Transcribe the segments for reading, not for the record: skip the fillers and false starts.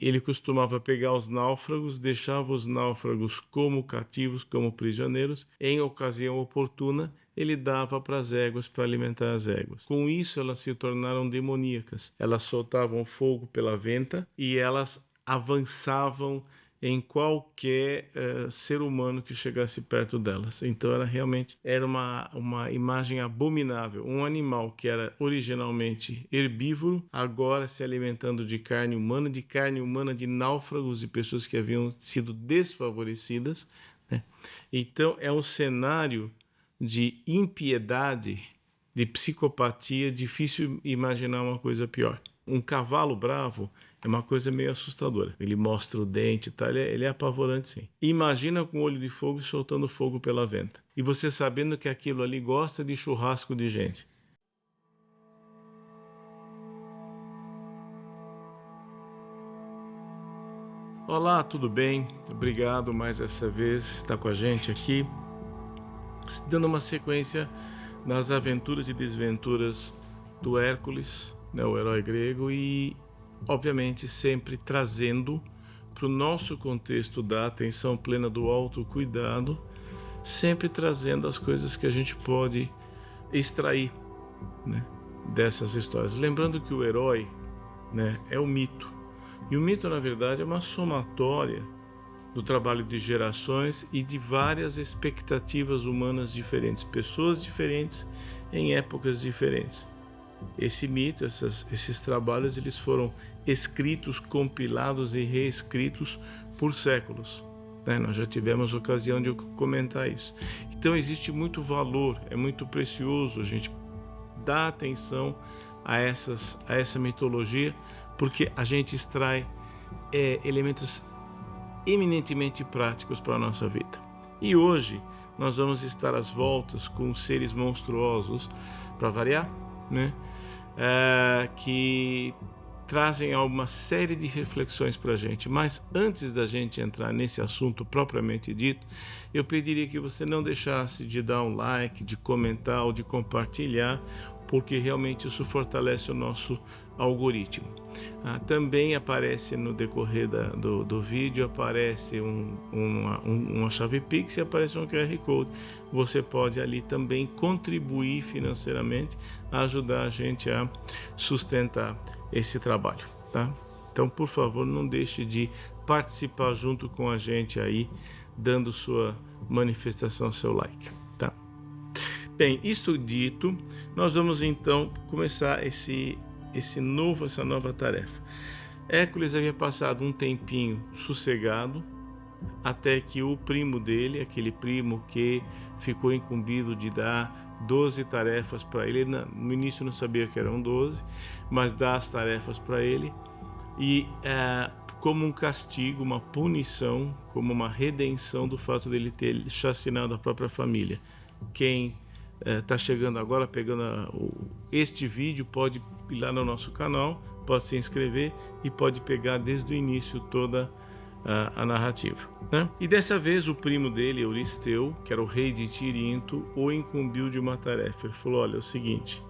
ele costumava pegar os náufragos, deixava os náufragos como cativos, como prisioneiros. Em ocasião oportuna, ele dava para as éguas para alimentar as éguas. Com isso, elas se tornaram demoníacas. Elas soltavam fogo pela venta e elas avançavam em qualquer ser humano que chegasse perto delas. Então era uma imagem abominável. Um animal que era originalmente herbívoro, agora se alimentando de carne humana de náufragos e pessoas que haviam sido desfavorecidas, né? Então é um cenário de impiedade, de psicopatia, difícil imaginar uma coisa pior. Um cavalo bravo é uma coisa meio assustadora. Ele mostra o dente e tal, ele é apavorante, sim. Imagina com olho de fogo soltando fogo pela venta. E você sabendo que aquilo ali gosta de churrasco de gente. Olá, tudo bem? Obrigado mais essa vez estar com a gente aqui, dando uma sequência nas aventuras e desventuras do Hércules, né, o herói grego, e obviamente sempre trazendo para o nosso contexto da atenção plena do autocuidado, sempre trazendo as coisas que a gente pode extrair, né, dessas histórias. Lembrando que o herói, né, é o mito. E o mito, na verdade, é uma somatória do trabalho de gerações e de várias expectativas humanas diferentes, pessoas diferentes em épocas diferentes. Esse mito, esses trabalhos, eles foram escritos, compilados e reescritos por séculos, né? Nós já tivemos ocasião de comentar isso. Então existe muito valor, é muito precioso a gente dar atenção a essa mitologia, porque a gente extrai elementos eminentemente práticos para a nossa vida. E hoje nós vamos estar às voltas com seres monstruosos, para variar, né? Que trazem uma série de reflexões para a gente. Mas antes da gente entrar nesse assunto propriamente dito, eu pediria que você não deixasse de dar um like, de comentar ou de compartilhar, porque realmente isso fortalece o nosso algoritmo. Também aparece no decorrer do vídeo, aparece uma chave Pix e aparece um QR Code. Você pode ali também contribuir financeiramente, ajudar a gente a sustentar esse trabalho, tá? Então, por favor, não deixe de participar junto com a gente aí, dando sua manifestação, seu like, tá? Bem, isto dito, nós vamos então começar essa nova tarefa. Hércules havia passado um tempinho sossegado, até que o primo dele, aquele primo que ficou incumbido de dar 12 tarefas para ele, no início não sabia que eram 12, mas dá as tarefas para ele, e como um castigo, uma punição, como uma redenção do fato dele ter chacinado a própria família. Quem está chegando agora, pegando este vídeo, pode ir lá no nosso canal, pode se inscrever e pode pegar desde o início toda a narrativa, né? E dessa vez o primo dele, Euristeu, que era o rei de Tirinto, o incumbiu de uma tarefa. Ele falou: olha, é o seguinte,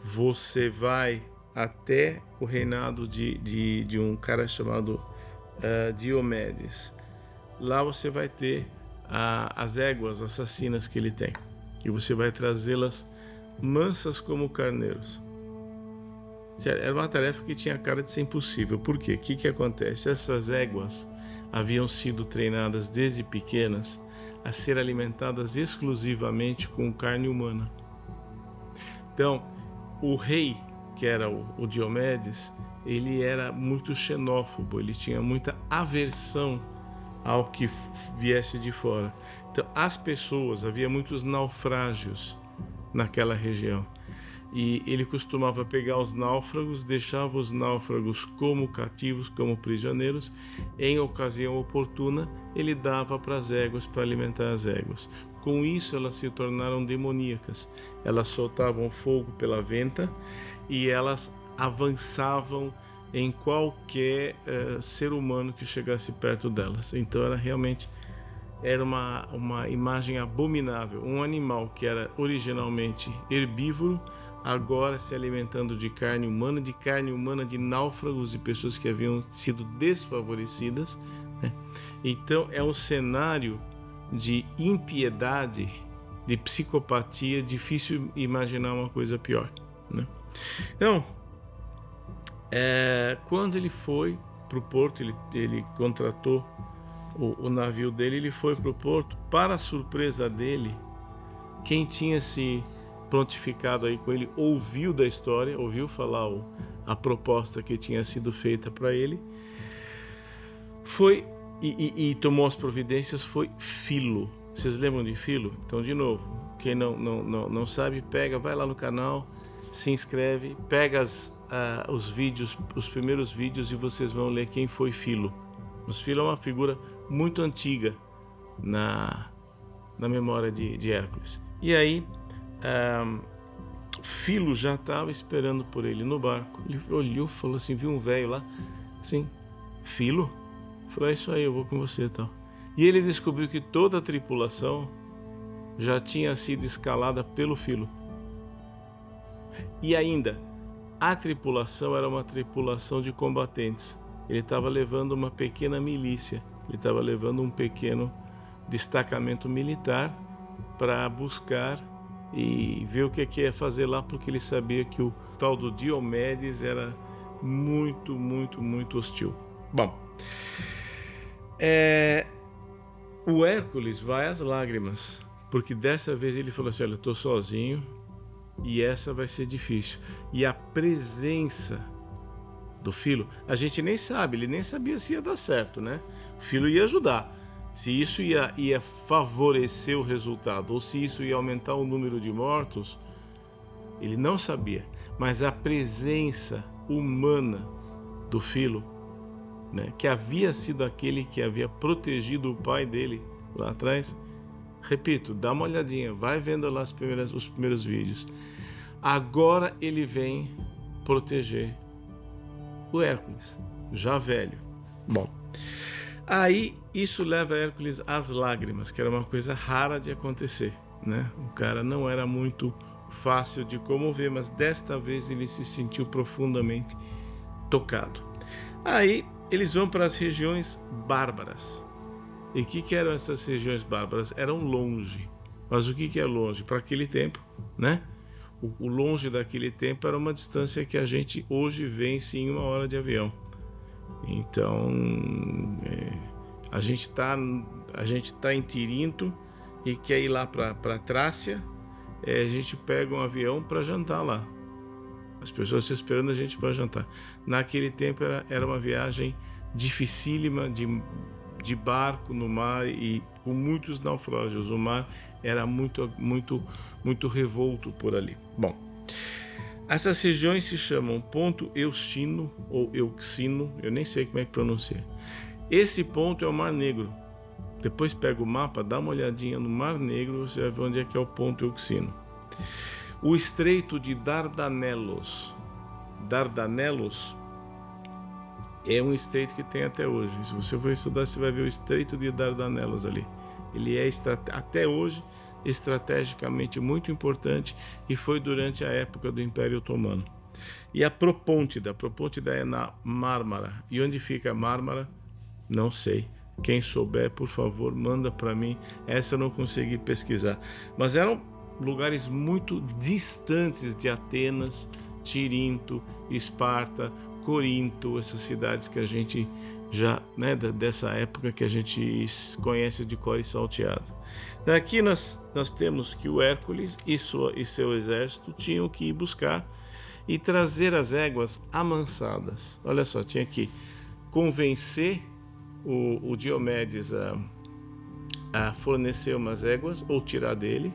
você vai até o reinado de um cara chamado Diomedes. Lá você vai ter as éguas assassinas que ele tem, e você vai trazê-las mansas como carneiros. Era uma tarefa que tinha cara de ser impossível. Por quê? O que acontece? Essas éguas haviam sido treinadas desde pequenas a ser alimentadas exclusivamente com carne humana. Então, o rei, que era o Diomedes, ele era muito xenófobo, ele tinha muita aversão ao que viesse de fora. Então, as pessoas, havia muitos naufrágios naquela região, e ele costumava pegar os náufragos, deixava os náufragos como cativos, como prisioneiros. Em ocasião oportuna, ele dava para as éguas para alimentar as éguas. Com isso, elas se tornaram demoníacas. Elas soltavam fogo pela venta e elas avançavam em qualquer ser humano que chegasse perto delas. Então era uma imagem abominável. Um animal que era originalmente herbívoro, agora se alimentando de carne humana de náufragos e pessoas que haviam sido desfavorecidas, né? Então é um cenário de impiedade, de psicopatia, difícil imaginar uma coisa pior, né? Então, quando ele foi para o porto, ele contratou o navio dele, ele foi para o porto. Para a surpresa dele, quem tinha se prontificado aí com ele ouviu da história, ouviu falar a proposta que tinha sido feita para ele, foi e tomou as providências, foi Filo. Vocês lembram de Filo? Então, de novo, quem não sabe, vai lá no canal, se inscreve, pega os vídeos, os primeiros vídeos, e vocês vão ler quem foi Filo. Mas Filo é uma figura muito antiga na memória de Hércules. E aí, Filo já estava esperando por ele no barco. Ele olhou, falou assim, viu um velho lá, assim, Filo? Falou, é isso aí, eu vou com você e tal. E ele descobriu que toda a tripulação já tinha sido escalada pelo Filo. E ainda, a tripulação era uma tripulação de combatentes. Ele estava levando uma pequena milícia, ele estava levando um pequeno destacamento militar para buscar e ver o que ia fazer lá, porque ele sabia que o tal do Diomedes era muito, muito, muito hostil. Bom, o Hércules vai às lágrimas, porque dessa vez ele falou assim, olha, eu estou sozinho e essa vai ser difícil. E a presença do Filo, a gente nem sabe, ele nem sabia se ia dar certo, né? O Filo ia ajudar, se isso ia favorecer o resultado, ou se isso ia aumentar o número de mortos, ele não sabia. Mas a presença humana do Filo, né, que havia sido aquele que havia protegido o pai dele lá atrás, repito, dá uma olhadinha, vai vendo lá os primeiros vídeos. Agora ele vem proteger o Hércules, já velho. Bom, aí isso leva Hércules às lágrimas, que era uma coisa rara de acontecer, né? O cara não era muito fácil de comover, mas desta vez ele se sentiu profundamente tocado. Aí eles vão para as regiões bárbaras. E o que eram essas regiões bárbaras? Eram longe. Mas o que é longe? Para aquele tempo, né? O longe daquele tempo era uma distância que a gente hoje vence em 1 hora de avião. Então, a gente tá em Tirinto e quer ir lá para Trácia, a gente pega um avião para jantar lá. As pessoas estão esperando a gente para jantar. Naquele tempo era uma viagem dificílima de barco no mar e com muitos naufrágios. O mar era muito, muito, muito revolto por ali. Bom, essas regiões se chamam Ponto Euxino ou Euxino, eu nem sei como é que pronuncia. Esse ponto é o Mar Negro. Depois pega o mapa, dá uma olhadinha no Mar Negro, você vai ver onde é que é o Ponto Euxino. O Estreito de Dardanelos. Dardanelos é um estreito que tem até hoje. Se você for estudar, você vai ver o Estreito de Dardanelos ali. Ele é até hoje estrategicamente muito importante e foi durante a época do Império Otomano. E a Propôntida é na Mármara. E onde fica a Mármara? Não sei. Quem souber, por favor, manda para mim. Essa eu não consegui pesquisar. Mas eram lugares muito distantes de Atenas, Tirinto, Esparta, Corinto, essas cidades que a gente já, né, dessa época que a gente conhece de cor e salteado. Daqui nós temos que o Hércules e seu exército tinham que ir buscar e trazer as éguas amansadas. Olha só, tinha que convencer o Diomedes a fornecer umas éguas ou tirar dele,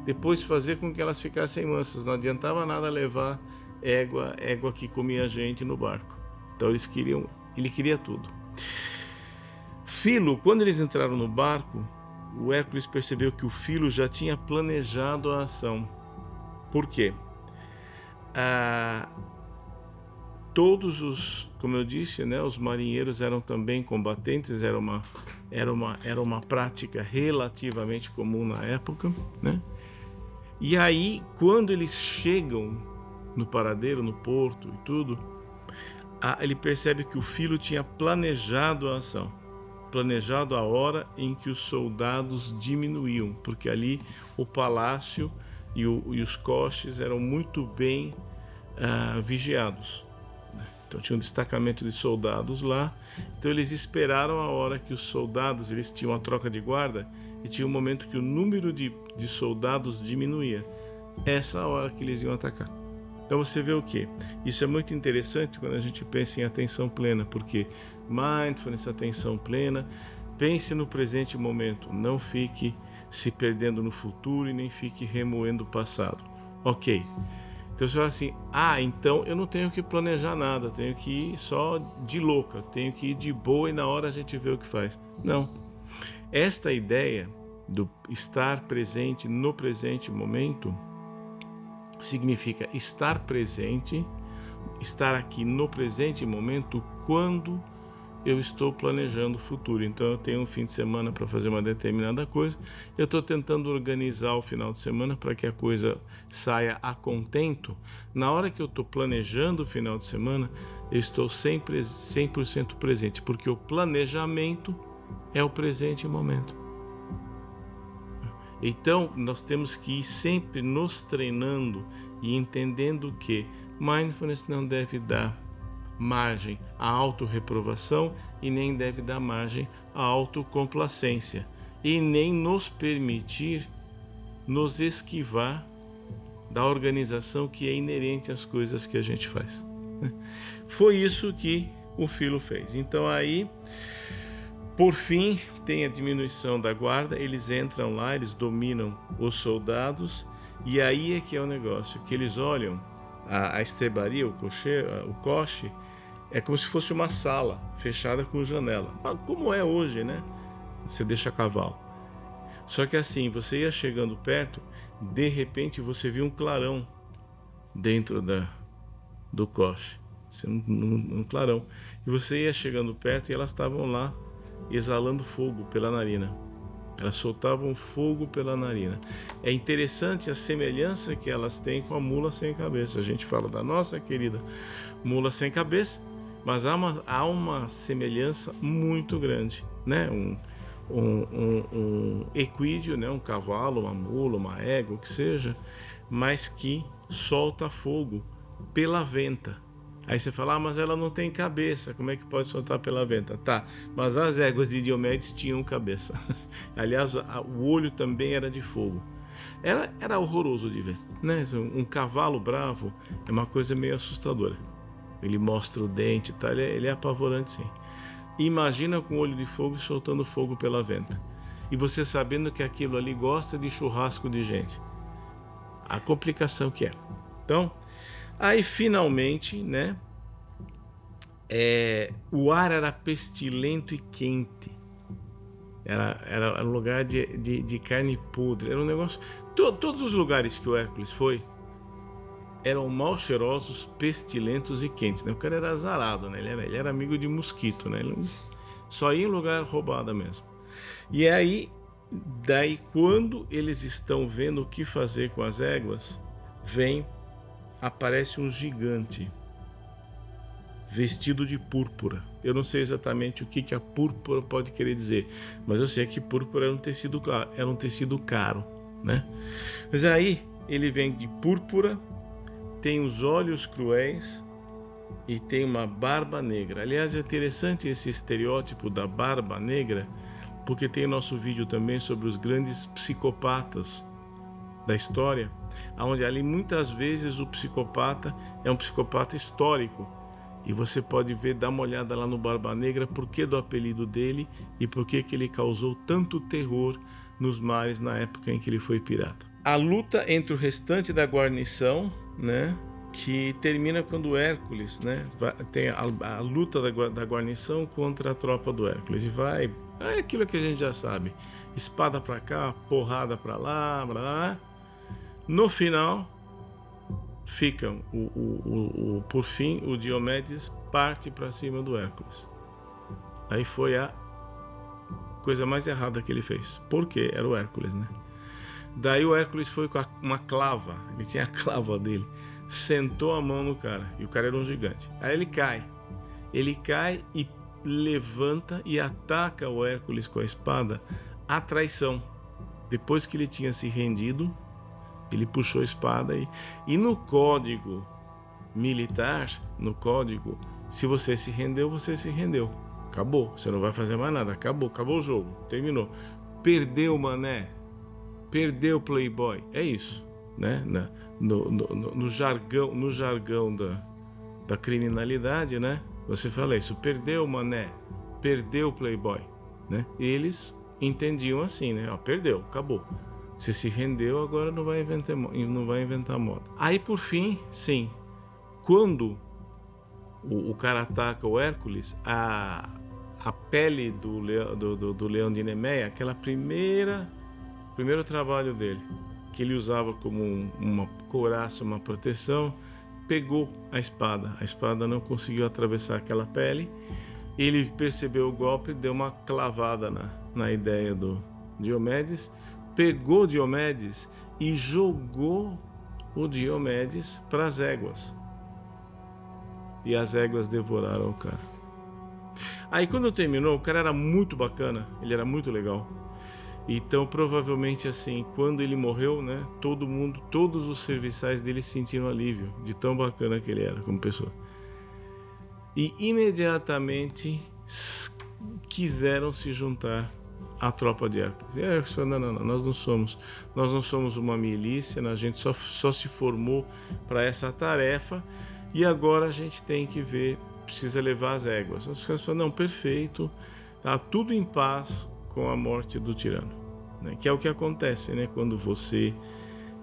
depois fazer com que elas ficassem mansas. Não adiantava nada levar égua que comia gente no barco. Então ele queria tudo. Filo, quando eles entraram no barco, o Hércules percebeu que o Filo já tinha planejado a ação. Por quê? Todos como eu disse, né, os marinheiros eram também combatentes, era uma prática relativamente comum na época, né? E aí, quando eles chegam no paradeiro, no porto e tudo, ele percebe que o filho tinha planejado a ação, planejado a hora em que os soldados diminuíam, porque ali o palácio e os coches eram muito bem vigiados. Então tinha um destacamento de soldados lá, então eles esperaram a hora que os soldados, eles tinham a troca de guarda, e tinha um momento que o número de soldados diminuía. Essa hora que eles iam atacar. Então você vê o quê? Isso é muito interessante quando a gente pensa em atenção plena, porque mindfulness, atenção plena, pense no presente momento, não fique se perdendo no futuro e nem fique remoendo o passado. Ok. Então você fala assim, então eu não tenho que planejar nada, eu tenho que ir só de louca, tenho que ir de boa e na hora a gente vê o que faz. Não. Esta ideia do estar presente no presente momento significa estar presente, estar aqui no presente momento quando eu estou planejando o futuro. Então eu tenho um fim de semana para fazer uma determinada coisa, eu estou tentando organizar o final de semana para que a coisa saia a contento. Na hora que eu estou planejando o final de semana, eu estou sempre 100% presente, porque o planejamento é o presente momento. Então nós temos que ir sempre nos treinando e entendendo que mindfulness não deve dar margem à autorreprovação e nem deve dar margem à autocomplacência e nem nos permitir nos esquivar da organização que é inerente às coisas que a gente faz. Foi isso que o filho fez. Então aí, por fim, tem a diminuição da guarda, eles entram lá, eles dominam os soldados, e aí é que é o negócio, que eles olham a estrebaria, o coche, é como se fosse uma sala fechada com janela, como é hoje, né? Você deixa cavalo. Só que assim, você ia chegando perto, de repente você viu um clarão dentro do coche, um clarão, e você ia chegando perto e elas estavam lá exalando fogo pela narina. Elas soltavam fogo pela narina. É interessante a semelhança que elas têm com a mula sem cabeça. A gente fala da nossa querida mula sem cabeça, mas há uma semelhança muito grande, né? Um equídeo, né? Um cavalo, uma mula, uma égua, o que seja, mas que solta fogo pela venta. Aí você fala, mas ela não tem cabeça, como é que pode soltar pela venta? Tá, mas as éguas de Diomedes tinham cabeça. Aliás, o olho também era de fogo. Era horroroso de ver, né? Um cavalo bravo é uma coisa meio assustadora. Ele mostra o dente e tal, ele é apavorante, sim. Imagina com o olho de fogo soltando fogo pela venta. E você sabendo que aquilo ali gosta de churrasco de gente. A complicação que é. Então, aí finalmente, né? O ar era pestilento e quente. Era um lugar de carne podre. Era um negócio. Todos os lugares que o Hércules foi eram mal cheirosos, pestilentos e quentes, né? O cara era azarado, né? Ele era amigo de mosquito, né? Ele só ia em lugar roubado mesmo. E aí, daí quando eles estão vendo o que fazer com as éguas, aparece um gigante vestido de púrpura. Eu não sei exatamente o que a púrpura pode querer dizer, mas eu sei que púrpura era um tecido caro, né? Mas aí ele vem de púrpura, tem os olhos cruéis e tem uma barba negra. Aliás, é interessante esse estereótipo da barba negra, porque tem nosso vídeo também sobre os grandes psicopatas da história, onde ali muitas vezes o psicopata é um psicopata histórico. E você pode ver, dá uma olhada lá no Barba Negra, por que do apelido dele e por que ele causou tanto terror nos mares na época em que ele foi pirata. A luta entre o restante da guarnição, né, que termina quando Hércules, né, tem a luta da guarnição contra a tropa do Hércules. E é aquilo que a gente já sabe, espada pra cá, porrada pra lá, blá, blá. No final, por fim, o Diomedes parte para cima do Hércules. Aí foi a coisa mais errada que ele fez. Por quê? Era o Hércules, né? Daí o Hércules foi com uma clava, ele tinha a clava dele, sentou a mão no cara, e o cara era um gigante. Aí ele cai e levanta e ataca o Hércules com a espada à traição. Depois que ele tinha se rendido, ele puxou a espada e no código militar, se você se rendeu, você se rendeu. Acabou, você não vai fazer mais nada, acabou o jogo, terminou. Perdeu, mané, perdeu, playboy, é isso, né? No jargão da criminalidade, né? Você fala isso, perdeu, mané, perdeu, playboy, né? E eles entendiam assim, né? Ó, perdeu, acabou. Você se rendeu, agora não vai inventar moda. Aí, por fim, sim, quando o cara ataca o Hércules, a pele do leão de Nemeia, aquela primeiro trabalho dele, que ele usava como uma couraça, uma proteção, pegou a espada não conseguiu atravessar aquela pele, ele percebeu o golpe, deu uma clavada na ideia do Diomedes, pegou Diomedes e jogou o Diomedes para as éguas, e as éguas devoraram o cara. Aí quando terminou, o cara era muito bacana, ele era muito legal. Então provavelmente assim, quando ele morreu, né, todos os serviçais dele sentiram alívio de tão bacana que ele era como pessoa. E imediatamente quiseram se juntar à tropa de Hércules. Não, nós não somos uma milícia, a gente só se formou para essa tarefa e agora a gente tem que ver, precisa levar as éguas. Os caras falaram, não, perfeito, tá tudo em paz com a morte do tirano, né? Que é o que acontece, né? Quando você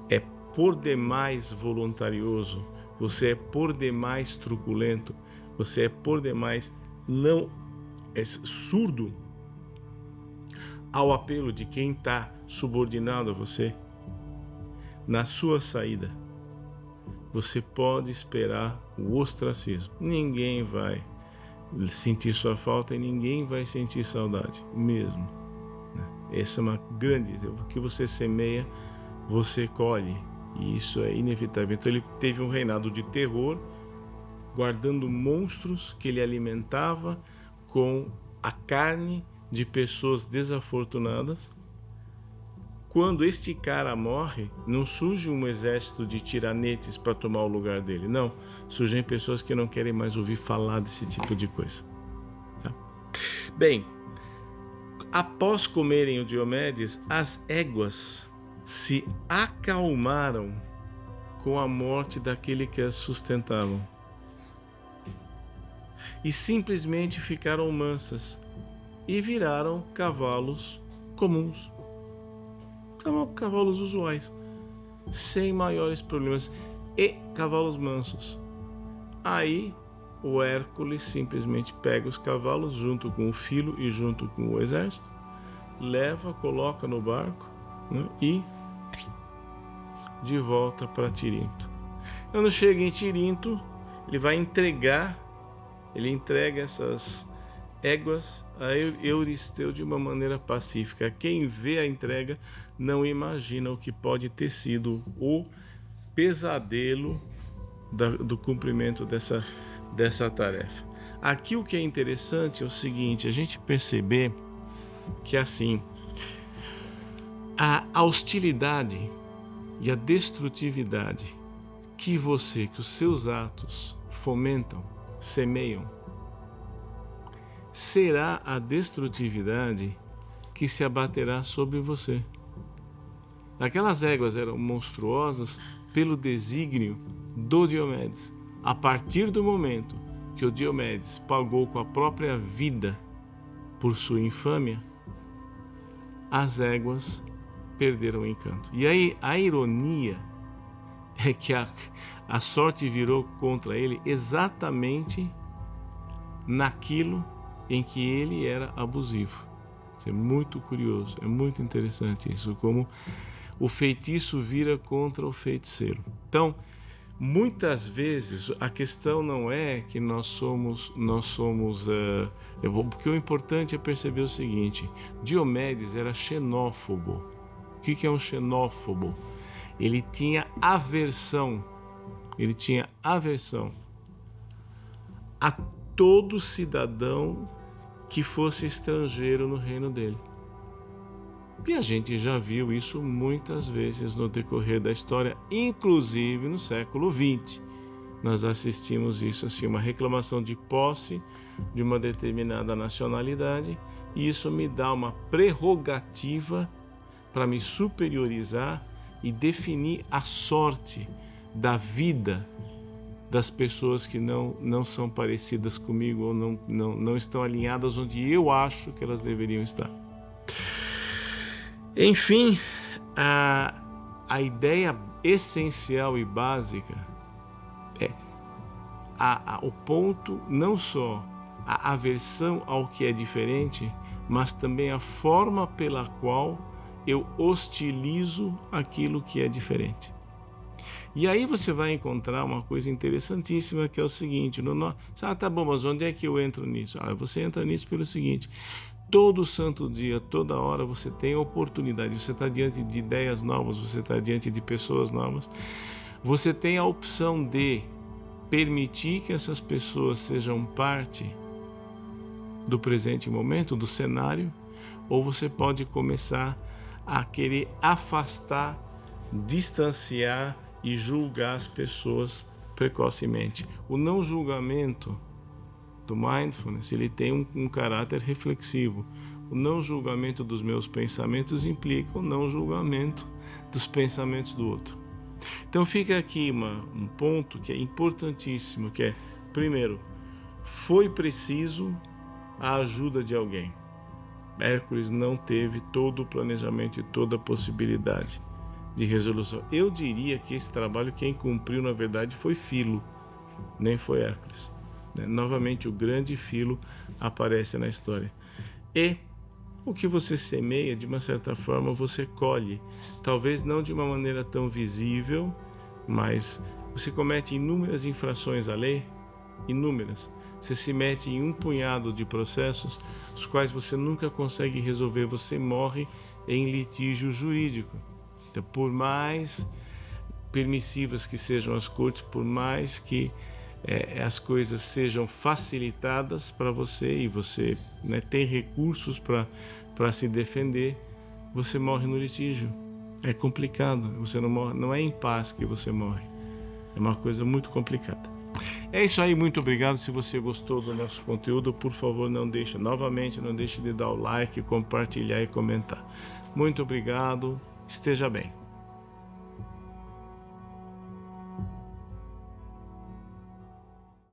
é por demais voluntarioso, você é por demais truculento, você é por demais surdo ao apelo de quem está subordinado a você, na sua saída você pode esperar o ostracismo. Ninguém vai sentir sua falta e ninguém vai sentir saudade mesmo, né? Essa é uma grande... O que você semeia, você colhe, e isso é inevitável. Então ele teve um reinado de terror, guardando monstros que ele alimentava com a carne de pessoas desafortunadas. Quando este cara morre, não surge um exército de tiranetes para tomar o lugar dele, não. Surgem pessoas que não querem mais ouvir falar desse tipo de coisa. Tá? Bem, após comerem o Diomedes, as éguas se acalmaram com a morte daquele que as sustentavam e simplesmente ficaram mansas e viraram cavalos comuns, cavalos usuais, sem maiores problemas, e cavalos mansos. Aí o Hércules simplesmente pega os cavalos junto com o filo e junto com o exército, leva, coloca no barco, né, e de volta para Tirinto. Quando chega em Tirinto, ele entrega essas éguas a Euristeu de uma maneira pacífica. Quem vê a entrega não imagina o que pode ter sido o pesadelo do cumprimento dessa tarefa. Aqui o que é interessante é o seguinte, a gente perceber que assim, a hostilidade e a destrutividade que os seus atos fomentam, semeiam, será a destrutividade que se abaterá sobre você. Aquelas éguas eram monstruosas pelo desígnio do Diomedes. A partir do momento que o Diomedes pagou com a própria vida por sua infâmia, as éguas perderam o encanto. E aí a ironia é que a sorte virou contra ele exatamente naquilo em que ele era abusivo. Isso é muito curioso, é muito interessante isso, como o feitiço vira contra o feiticeiro. Então, muitas vezes a questão não é que nós somos porque o importante é perceber o seguinte: Diomedes era xenófobo. O que é um xenófobo? Ele tinha aversão ele tinha aversão a todo cidadão que fosse estrangeiro no reino dele. E a gente já viu isso muitas vezes no decorrer da história, inclusive no século XX. Nós assistimos isso, assim, uma reclamação de posse de uma determinada nacionalidade, e isso me dá uma prerrogativa para me superiorizar e definir a sorte da vida das pessoas que não são parecidas comigo ou não estão alinhadas onde eu acho que elas deveriam estar. Enfim, a ideia essencial e básica é o ponto, não só a aversão ao que é diferente, mas também a forma pela qual eu hostilizo aquilo que é diferente. E aí você vai encontrar uma coisa interessantíssima, que é o seguinte: tá bom, mas onde é que eu entro nisso? Você entra nisso pelo seguinte: todo santo dia, toda hora você tem oportunidade, você está diante de ideias novas, você está diante de pessoas novas, você tem a opção de permitir que essas pessoas sejam parte do presente momento, do cenário, ou você pode começar a querer afastar, distanciar e julgar as pessoas precocemente. O não julgamento do mindfulness, ele tem um caráter reflexivo. O não julgamento dos meus pensamentos implica o não julgamento dos pensamentos do outro. Então fica aqui um ponto que é importantíssimo, que é, primeiro, foi preciso a ajuda de alguém. Hércules não teve todo o planejamento e toda a possibilidade de resolução. Eu diria que esse trabalho quem cumpriu, na verdade, foi Filo, nem foi Hércules. Novamente, o grande Filo aparece na história. E o que você semeia, de uma certa forma, você colhe. Talvez não de uma maneira tão visível, mas você comete inúmeras infrações à lei, inúmeras. Você se mete em um punhado de processos, os quais você nunca consegue resolver, você morre em litígio jurídico. Então, por mais permissivas que sejam as cortes, por mais que as coisas sejam facilitadas para você e você tem recursos para se defender, você morre no litígio. É complicado, você não morre, não é em paz que você morre. É uma coisa muito complicada. É isso aí, muito obrigado. Se você gostou do nosso conteúdo, por favor, não deixe de dar o like, compartilhar e comentar. Muito obrigado, esteja bem.